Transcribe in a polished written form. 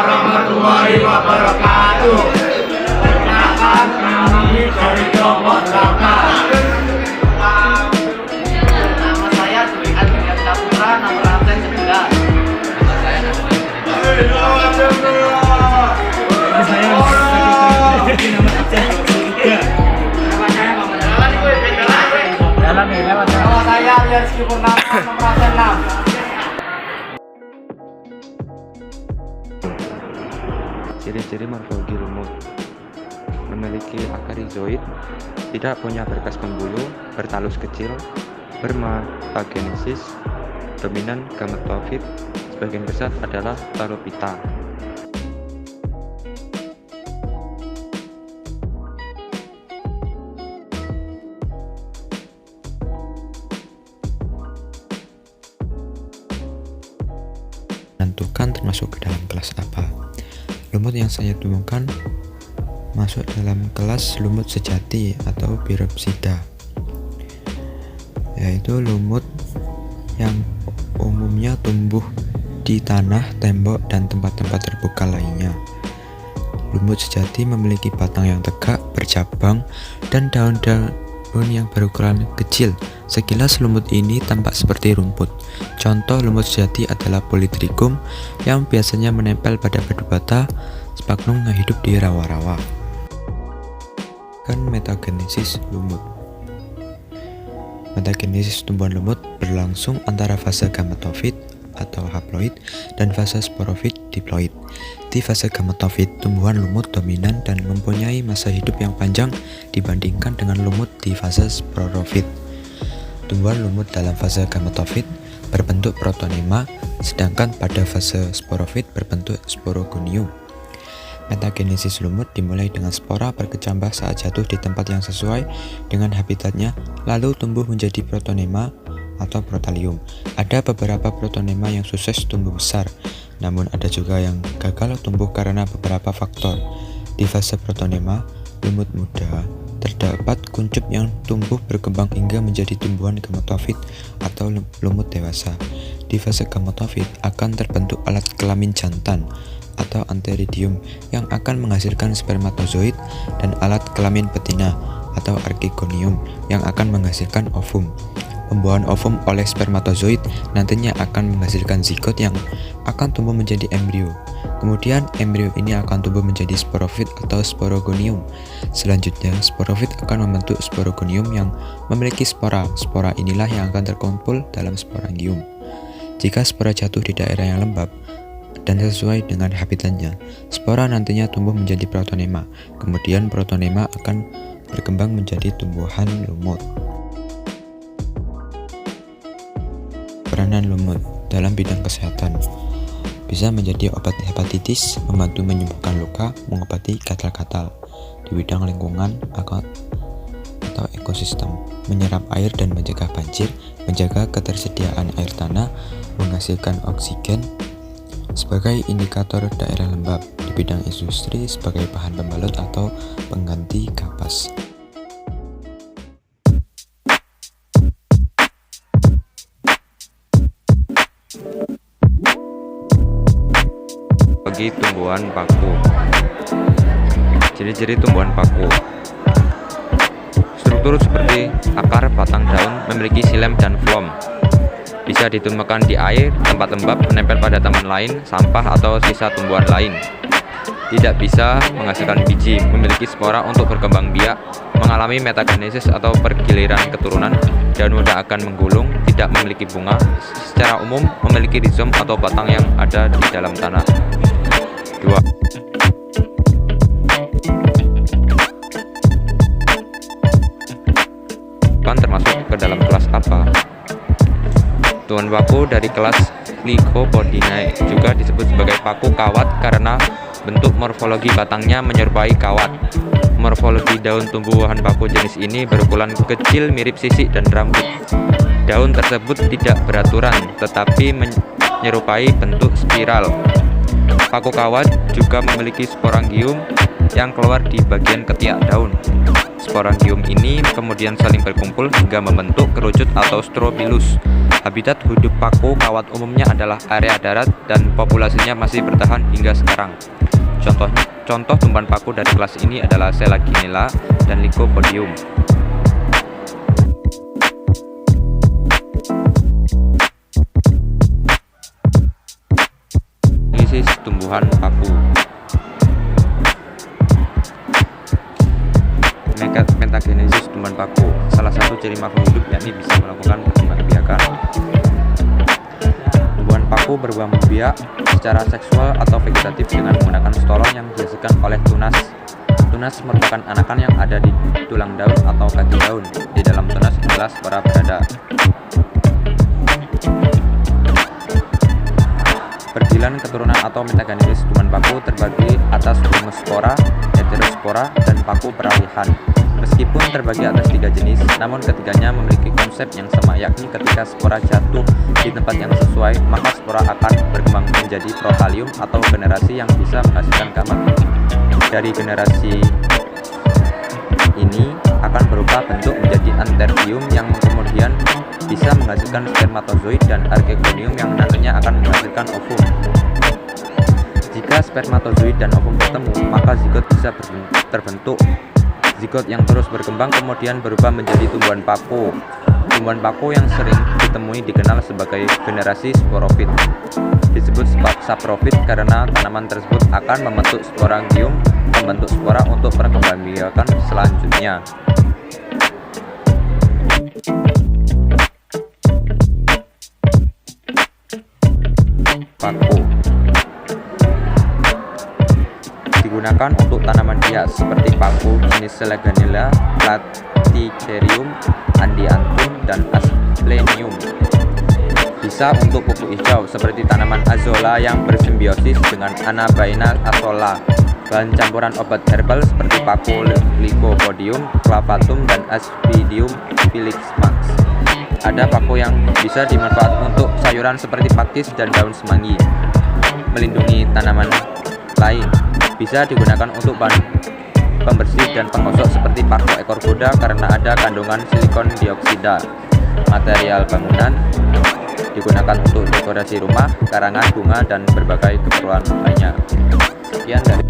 warahmatullahi wabarakatuh. Perkenalkan, kami dari kelompok Zakat. Nama saya Dwi Adrian Saputra, nomor absen 11. Nama saya Rizky Purnama, nomor absen 6. Ciri-ciri morfologi lumut: memiliki akar rizoid, tidak punya berkas pembuluh, bertalus kecil, bermetagenesis, dominan gametofit, sebagian besar adalah Pterophyta. Menentukan termasuk ke dalam kelas apa. Lumut yang saya temukan masuk dalam kelas lumut sejati atau Biropsida, yaitu lumut yang umumnya tumbuh di tanah, tembok, dan tempat-tempat terbuka lainnya. Lumut sejati memiliki batang yang tegak, bercabang, dan daun-daun yang berukuran kecil. Sekilas lumut ini tampak seperti rumput. Contoh lumut sejati adalah Polytrichum yang biasanya menempel pada batu bata, sphagnum yang hidup di rawa-rawa. Metagenesis lumut. Metagenesis tumbuhan lumut berlangsung antara fase gametofit atau haploid dan fase sporofit diploid. Di fase gametofit, tumbuhan lumut dominan dan mempunyai masa hidup yang panjang dibandingkan dengan lumut di fase sporofit. Tumbuhan lumut dalam fase gametofit berbentuk protonema, sedangkan pada fase sporofit berbentuk sporogonium. Metagenesis lumut dimulai dengan spora berkecambah saat jatuh di tempat yang sesuai dengan habitatnya, lalu tumbuh menjadi protonema atau protalium. Ada beberapa protonema yang sukses tumbuh besar, namun ada juga yang gagal tumbuh karena beberapa faktor. Di fase protonema, lumut muda, terdapat kuncup yang tumbuh berkembang hingga menjadi tumbuhan gametofit atau lumut dewasa. Di fase gametofit akan terbentuk alat kelamin jantan atau antheridium yang akan menghasilkan spermatozoid, dan alat kelamin betina atau archegonium yang akan menghasilkan ovum. Pembuahan ovum oleh spermatozoid nantinya akan menghasilkan zigot yang akan tumbuh menjadi embrio. Kemudian embrio ini akan tumbuh menjadi sporofit atau sporogonium. Selanjutnya, sporofit akan membentuk sporogonium yang memiliki spora. Spora inilah yang akan terkumpul dalam sporangium. Jika spora jatuh di daerah yang lembab dan sesuai dengan habitatnya, spora nantinya tumbuh menjadi protonema. Kemudian protonema akan berkembang menjadi tumbuhan lumut. Peranan lumut dalam bidang kesehatan: bisa menjadi obat hepatitis, membantu menyembuhkan luka, mengobati gatal-gatal. Di bidang lingkungan atau ekosistem, menyerap air dan mencegah banjir, menjaga ketersediaan air tanah, menghasilkan oksigen. Sebagai indikator daerah lembab. Di bidang industri, sebagai bahan pembalut atau pengganti kapas. Bagi tumbuhan paku. Ciri-ciri tumbuhan paku: struktur seperti akar, batang, daun, memiliki xilem dan phloem. Bisa ditemukan di air, tempat lembab, menempel pada taman lain, sampah, atau sisa tumbuhan lain. Tidak bisa menghasilkan biji, memiliki spora untuk berkembang biak, mengalami metagenesis atau pergiliran keturunan, daun muda akan menggulung, tidak memiliki bunga, secara umum memiliki rizom atau batang yang ada di dalam tanah. 2. Kan termasuk ke dalam kelas apa? Tumbuhan paku dari kelas Lycopodidae juga disebut sebagai paku kawat karena bentuk morfologi batangnya menyerupai kawat. Morfologi daun tumbuhan paku jenis ini berukuran kecil, mirip sisik dan rambut. Daun tersebut tidak beraturan tetapi menyerupai bentuk spiral. Paku kawat juga memiliki sporangium yang keluar di bagian ketiak daun. Sporangium ini kemudian saling berkumpul hingga membentuk kerucut atau strobilus. Habitat hidup paku kawat umumnya adalah area darat dan populasinya masih bertahan hingga sekarang. Contoh tumbuhan paku dari kelas ini adalah Selaginella dan Lycopodium. Analisis tumbuhan paku. Metagenesis tumbuhan paku. Salah satu ciri makhluk hidup yakni bisa melakukan perkembangbiakan. Tumbuhan paku berkembang biak secara seksual atau vegetatif dengan menggunakan stolon yang dihasilkan oleh tunas. Tunas merupakan anakan yang ada di tulang daun atau kaki daun. Di dalam tunas adalah spora berada. Pergilan keturunan atau metagenesis tumbuhan paku terbagi atas homospora, heterospora, dan paku peralihan. Meskipun terbagi atas 3 jenis, namun ketiganya memiliki konsep yang sama, yakni ketika spora jatuh di tempat yang sesuai, maka spora akan berkembang menjadi protalium atau generasi yang bisa menghasilkan gamet. Dari generasi ini akan berubah bentuk menjadi antherium yang kemudian bisa menghasilkan spermatozoid dan archegonium yang nantinya akan menghasilkan ovum. Jika spermatozoid dan ovum bertemu, maka zigot bisa terbentuk. Zigot yang terus berkembang kemudian berubah menjadi tumbuhan paku. Tumbuhan paku yang sering ditemui dikenal sebagai generasi sporofit. Disebut saprofit karena tanaman tersebut akan membentuk sporangium, membentuk spora untuk perkembangbiakan selanjutnya. Paku digunakan untuk tanaman hias seperti paku jenis Selaginella, Platycerium, Andianthum, dan Asplenium. Bisa untuk pupuk hijau seperti tanaman Azolla yang bersimbiosis dengan Anabaena azolla. Bahan campuran obat herbal seperti paku Lycopodium, Clavatum, dan Aspidium filixmax. Ada paku yang bisa dimanfaatkan untuk sayuran seperti pakis dan daun semanggi. Melindungi tanaman lain. Bisa digunakan untuk bahan pembersih dan penggosok seperti paku ekor kuda karena ada kandungan silikon dioksida. Material bangunan digunakan untuk dekorasi rumah, karangan bunga, dan berbagai keperluan lainnya. Sekian dari